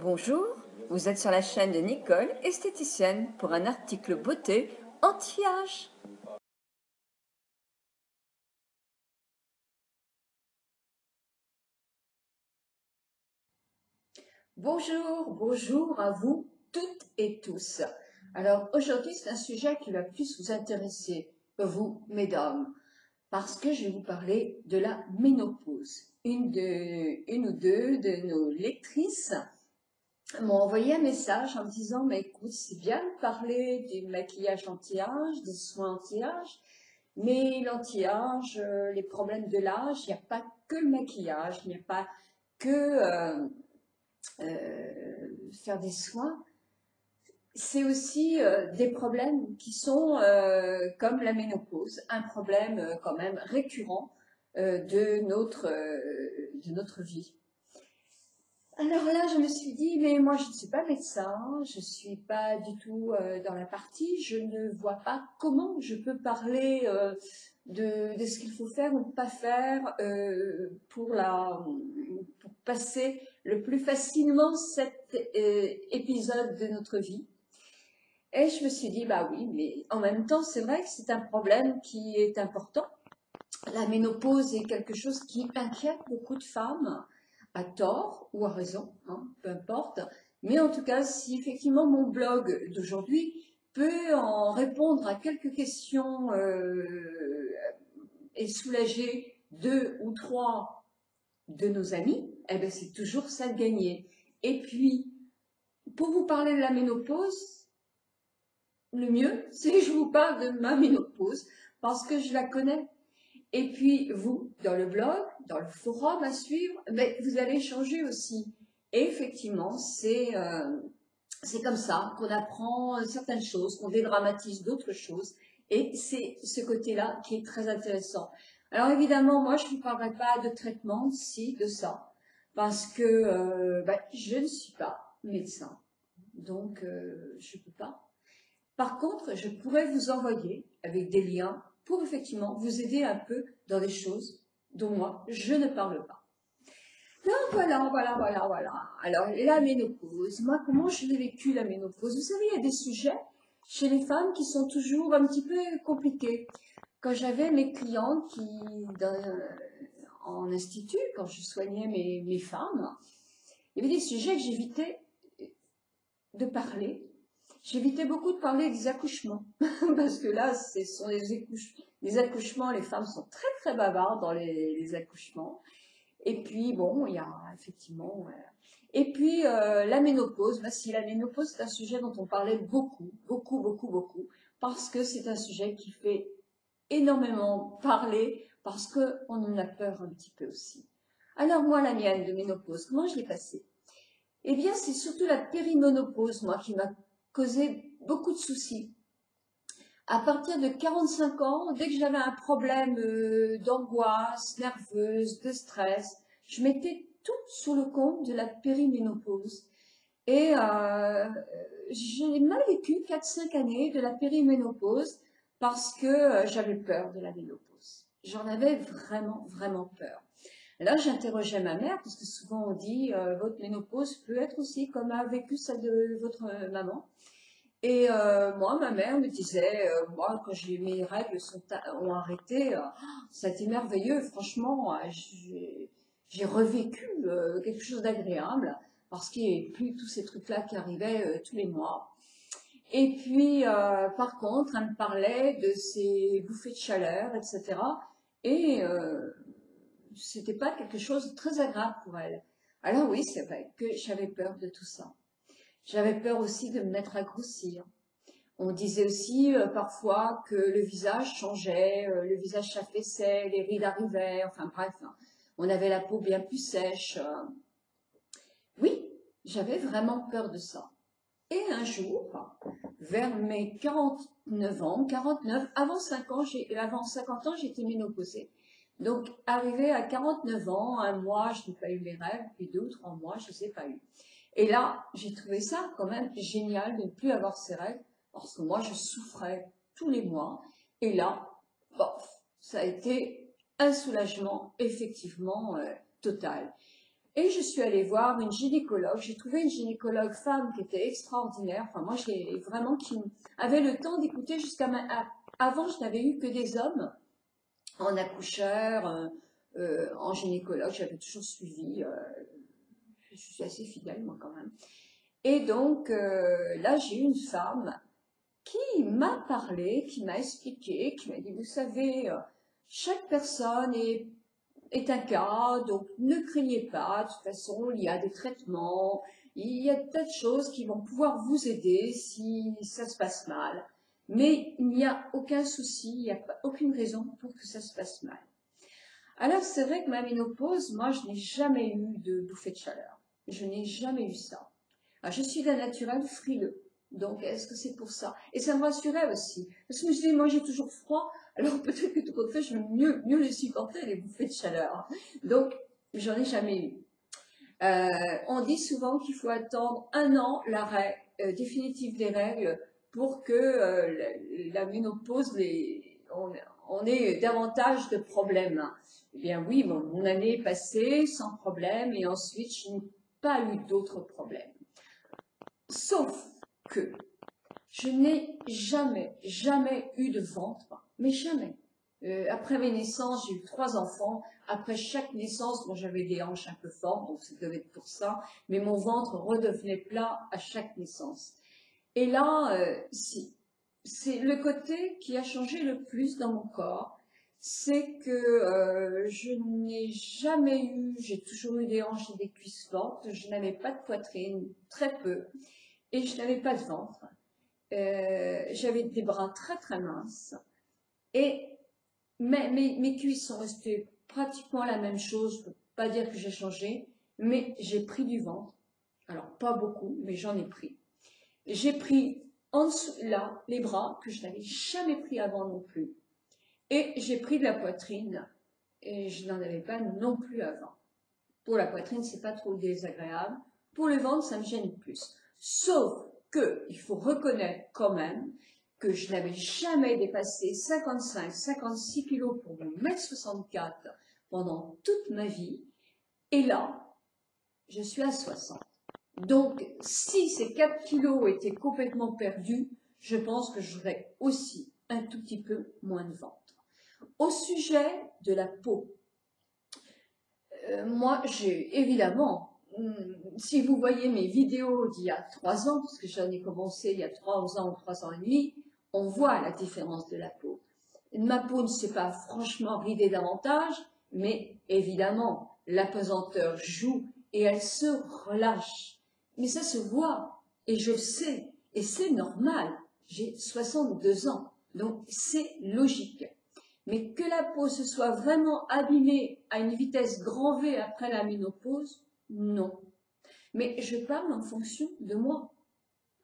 Bonjour, vous êtes sur la chaîne de Nicole, esthéticienne, pour un article beauté anti-âge. Bonjour à vous toutes et tous. Alors aujourd'hui c'est un sujet qui va plus vous intéresser, vous mesdames, parce que je vais vous parler de la ménopause. Une ou deux de nos lectrices m'ont envoyé un message en me disant mais écoute, c'est bien de parler du maquillage anti-âge, des soins anti-âge, mais l'anti-âge, les problèmes de l'âge, il n'y a pas que le maquillage, il n'y a pas que faire des soins, c'est aussi des problèmes qui sont comme la ménopause, un problème quand même récurrent de notre vie. Alors là, je me suis dit, mais moi, je ne suis pas médecin, je ne suis pas du tout dans la partie, je ne vois pas comment je peux parler de ce qu'il faut faire ou pas faire pour passer le plus facilement cet épisode de notre vie. Et je me suis dit, bah oui, mais en même temps, c'est vrai que c'est un problème qui est important. La ménopause est quelque chose qui inquiète beaucoup de femmes, à tort ou à raison, hein, peu importe. Mais en tout cas, si effectivement mon blog d'aujourd'hui peut en répondre à quelques questions et soulager 2 ou 3 de nos amis, eh ben c'est toujours ça de gagner. Et puis, pour vous parler de la ménopause, le mieux, c'est que je vous parle de ma ménopause, parce que je la connais. Et puis, vous, dans le blog, dans le forum à suivre, ben, vous allez échanger aussi. Et effectivement, c'est comme ça qu'on apprend certaines choses, qu'on dédramatise d'autres choses. Et c'est ce côté-là qui est très intéressant. Alors évidemment, moi, je ne vous parlerai pas de traitement, si, de ça, parce que ben, je ne suis pas médecin. Donc, je ne peux pas. Par contre, je pourrais vous envoyer avec des liens pour effectivement vous aider un peu dans des choses dont moi, je ne parle pas. Donc voilà. Alors, la ménopause. Moi, comment je l'ai vécu, la ménopause? Vous savez, il y a des sujets chez les femmes qui sont toujours un petit peu compliqués. Quand j'avais mes clientes en institut, quand je soignais mes femmes, il y avait des sujets que j'évitais de parler. J'évitais beaucoup de parler des accouchements, parce que là, ce sont les accouchements, les femmes sont très très bavardes dans les accouchements. Et puis, bon, il y a effectivement... Et puis, la ménopause, bah, si la ménopause, c'est un sujet dont on parlait beaucoup, parce que c'est un sujet qui fait énormément parler, parce qu'on en a peur un petit peu aussi. Alors moi, la mienne de ménopause, comment je l'ai passée? Eh bien, c'est surtout la périménopause, moi, qui m'a causé beaucoup de soucis. À partir de 45 ans, dès que j'avais un problème d'angoisse nerveuse, de stress, je mettais tout sous le compte de la périménopause. Et j'ai mal vécu 4-5 années de la périménopause parce que j'avais peur de la ménopause. J'en avais vraiment peur. Là, j'interrogeais ma mère, parce que souvent on dit votre ménopause peut être aussi comme a vécu celle de votre maman. Et moi, ma mère me disait, moi, quand mes règles ont arrêté, ça a été merveilleux. Franchement, j'ai revécu quelque chose d'agréable, parce qu'il n'y avait plus tous ces trucs-là qui arrivaient tous les mois. Et puis, par contre, elle me parlait de ces bouffées de chaleur, etc. Et c'était pas quelque chose de très agréable pour elle. Alors oui, c'est vrai que j'avais peur de tout ça. J'avais peur aussi de me mettre à grossir. On disait aussi parfois que le visage changeait, le visage s'affaissait, les rides arrivaient, enfin bref, hein, on avait la peau bien plus sèche. Oui, j'avais vraiment peur de ça. Et un jour, vers mes 49 ans, 49, avant 50 ans, j'étais ménopausée. Donc, arrivé à 49 ans, un mois, je n'ai pas eu mes règles, puis 2 ou 3 mois, je ne les ai pas eu. Et là, j'ai trouvé ça quand même génial de ne plus avoir ces règles, parce que moi, je souffrais tous les mois. Et là, bof, ça a été un soulagement effectivement total. Et je suis allée voir une gynécologue. J'ai trouvé une gynécologue femme qui était extraordinaire. Enfin, moi, vraiment qui avait le temps d'écouter jusqu'à avant, je n'avais eu que des hommes en accoucheur, en gynécologue. J'avais toujours suivi. Je suis assez fidèle, moi, quand même. Et donc, là, j'ai eu une femme qui m'a parlé, qui m'a expliqué, qui m'a dit, vous savez, chaque personne est un cas, donc ne craignez pas, de toute façon, il y a des traitements, il y a tas de choses qui vont pouvoir vous aider si ça se passe mal. Mais il n'y a aucun souci, il n'y a aucune raison pour que ça se passe mal. Alors, c'est vrai que ma ménopause, moi, je n'ai jamais eu de bouffée de chaleur. Je n'ai jamais eu ça. Alors, je suis d'un naturel frileux. Donc, est-ce que c'est pour ça? Et ça me rassurait aussi. Parce que je me suis dit, moi, j'ai toujours froid. Alors, peut-être que tout compte fait, je vais mieux les supporter, les bouffées de chaleur. Donc, j'en ai jamais eu. On dit souvent qu'il faut attendre 1 an l'arrêt définitif des règles pour que la ménopause, on ait davantage de problèmes. Eh bien oui, mon année est passée sans problème et ensuite je n'ai pas eu d'autres problèmes. Sauf que je n'ai jamais eu de ventre, mais jamais. Après mes naissances, j'ai eu 3 enfants. Après chaque naissance, bon, j'avais des hanches un peu fortes, donc ça devait être pour ça. Mais mon ventre redevenait plat à chaque naissance. Et là, c'est le côté qui a changé le plus dans mon corps. C'est que je n'ai jamais eu, j'ai toujours eu des hanches et des cuisses fortes. Je n'avais pas de poitrine, très peu. Et je n'avais pas de ventre. J'avais des bras très minces. Et mes cuisses sont restées pratiquement la même chose. Je ne peux pas dire que j'ai changé, mais j'ai pris du ventre. Alors, pas beaucoup, mais j'en ai pris. J'ai pris en dessous, là, les bras, que je n'avais jamais pris avant non plus. Et j'ai pris de la poitrine, et je n'en avais pas non plus avant. Pour la poitrine, c'est pas trop désagréable. Pour le ventre, ça me gêne plus. Sauf que, il faut reconnaître quand même que je n'avais jamais dépassé 55-56 kilos pour mon 1m64 pendant toute ma vie. Et là, je suis à 60. Donc, si ces 4 kilos étaient complètement perdus, je pense que j'aurais aussi un tout petit peu moins de ventre. Au sujet de la peau, moi, j'ai évidemment, si vous voyez mes vidéos d'il y a 3 ans, parce que j'en ai commencé il y a 3 ans ou 3 ans et demi, on voit la différence de la peau. Ma peau ne s'est pas franchement ridée davantage, mais évidemment, la pesanteur joue et elle se relâche. Mais ça se voit, et je le sais, et c'est normal. J'ai 62 ans, donc c'est logique. Mais que la peau se soit vraiment abîmée à une vitesse grand V après la ménopause, non. Mais je parle en fonction de moi.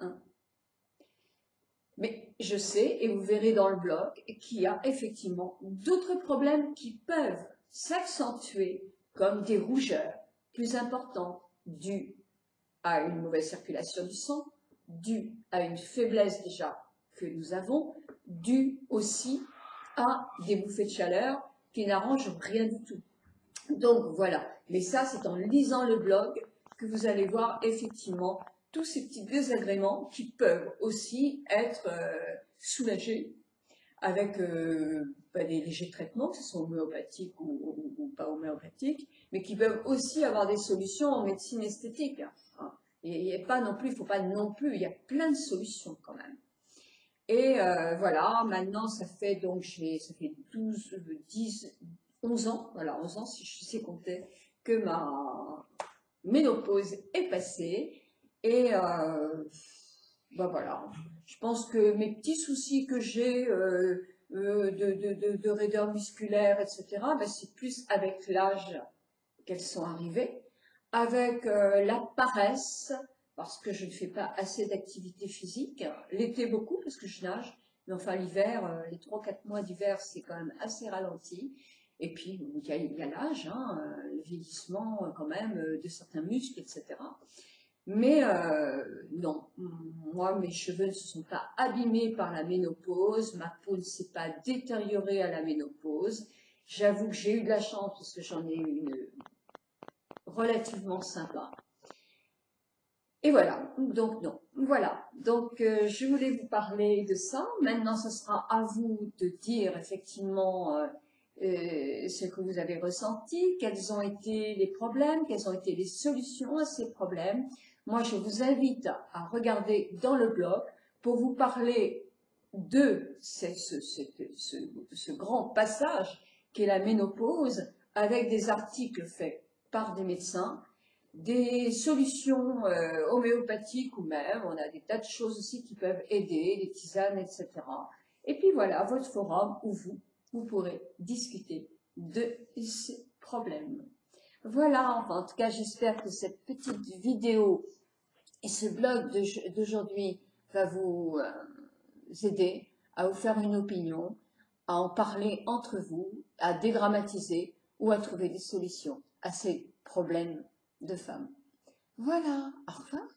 Hein. Mais je sais, et vous verrez dans le blog, qu'il y a effectivement d'autres problèmes qui peuvent s'accentuer, comme des rougeurs plus importantes dues à une mauvaise circulation du sang, dues à une faiblesse déjà que nous avons, dues aussi à des bouffées de chaleur qui n'arrangent rien du tout. Donc voilà, mais ça c'est en lisant le blog que vous allez voir effectivement tous ces petits désagréments qui peuvent aussi être soulagés avec des légers traitements, que ce soit homéopathiques ou pas homéopathiques, mais qui peuvent aussi avoir des solutions en médecine esthétique. Hein. Il n'y a pas non plus, il ne faut pas non plus, il y a plein de solutions quand même. Et voilà, maintenant ça fait donc, ça fait 12, 10, 11 ans, voilà, 11 ans si je sais compter, que ma ménopause est passée. Et ben voilà, je pense que mes petits soucis que j'ai de raideur musculaire, etc., ben c'est plus avec l'âge qu'elles sont arrivées, avec la paresse, parce que je ne fais pas assez d'activité physique. L'été, beaucoup, parce que je nage. Mais enfin, l'hiver, les 3-4 mois d'hiver, c'est quand même assez ralenti. Et puis, il y a l'âge, hein, le vieillissement quand même de certains muscles, etc. Mais non, moi, mes cheveux ne se sont pas abîmés par la ménopause. Ma peau ne s'est pas détériorée à la ménopause. J'avoue que j'ai eu de la chance parce que j'en ai eu relativement sympa. Et voilà, donc non, voilà. Donc je voulais vous parler de ça. Maintenant, ce sera à vous de dire effectivement ce que vous avez ressenti, quels ont été les problèmes, quelles ont été les solutions à ces problèmes. Moi, je vous invite à regarder dans le blog pour vous parler de ce grand passage qu'est la ménopause, avec des articles faits par des médecins, des solutions homéopathiques ou même, on a des tas de choses aussi qui peuvent aider, des tisanes, etc. Et puis voilà, votre forum où vous pourrez discuter de ces problèmes. Voilà, enfin, en tout cas, j'espère que cette petite vidéo et ce blog d'aujourd'hui va vous aider à vous faire une opinion, à en parler entre vous, à dédramatiser ou à trouver des solutions à ces problèmes de femmes. Voilà, au revoir.